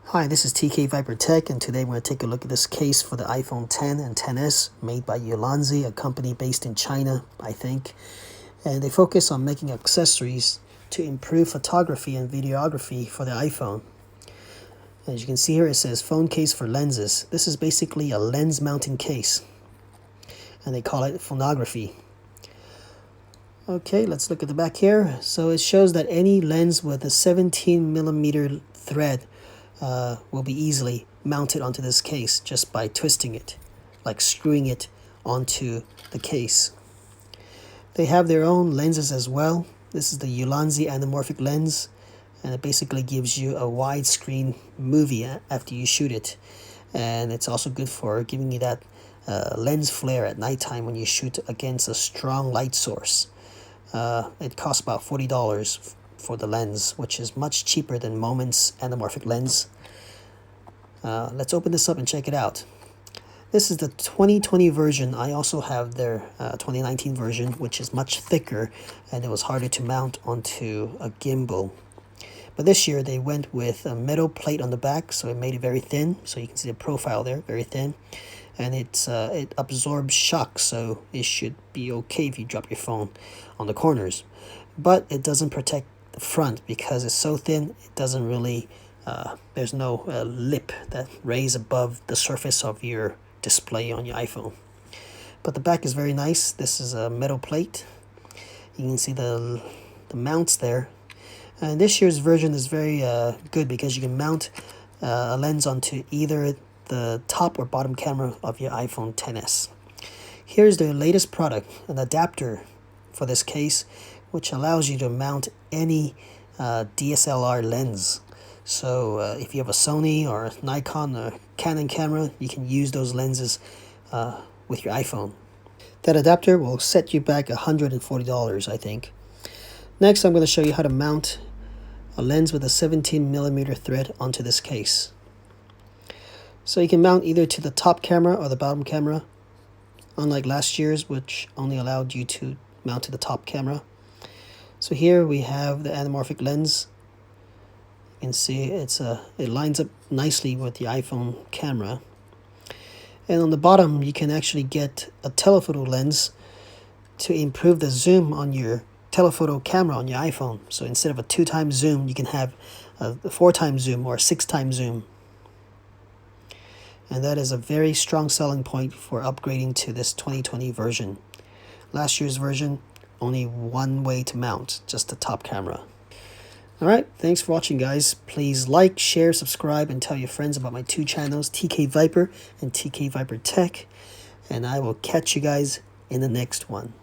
Hi, this is tkviper Tech, and today we're going to take a look at this case for the iPhone 10 and 10s made by Ulanzi, a company based in China, I think. And they focus on making accessories to improve photography and videography for the iPhone. As you can see here, it says phone case for lenses. This is basically a lens mounting case, and they call it phonography. Okay, let's look at the back here. So it shows that any lens with a 17mm thread will be easily mounted onto this case just by twisting it, like screwing it onto the case. They have their own lenses as well. This is the Ulanzi Anamorphic lens, and it basically gives you a widescreen movie after you shoot it. And it's also good for giving you that lens flare at nighttime when you shoot against a strong light source. It costs about $40 for the lens, which is much cheaper than Moment's anamorphic lens. Let's open this up and check it out. This is the 2020 version. I also have their 2019 version, which is much thicker, and it was harder to mount onto a gimbal. But this year they went with a metal plate on the back, so it made it very thin. So you can see the profile there, very thin. And it absorbs shock, so it should be okay if you drop your phone on the corners. But it doesn't protect the front because it's so thin. It doesn't really there's no lip that raise above the surface of your display on your iPhone. But the back is very nice. This is a metal plate. You can see the mounts there. And this year's version is very good because you can mount a lens onto either the top or bottom camera of your iPhone XS. Here's the latest product, an adapter for this case, which allows you to mount any DSLR lens. So if you have a Sony or a Nikon or Canon camera, you can use those lenses with your iPhone. That adapter will set you back $140, I think. Next, I'm going to show you how to mount a lens with a 17mm thread onto this case. So you can mount either to the top camera or the bottom camera, unlike last year's, which only allowed you to mount to the top camera. So here we have the anamorphic lens. You can see it lines up nicely with the iPhone camera. And on the bottom, you can actually get a telephoto lens to improve the zoom on your telephoto camera on your iPhone. So instead of a 2x zoom, you can have a 4x zoom or a 6x zoom. And that is a very strong selling point for upgrading to this 2020 version. Last year's version, only one way to mount, just the top camera. Alright, thanks for watching, guys. Please like, share, subscribe, and tell your friends about my two channels, tkviper and tkviper Tech. And I will catch you guys in the next one.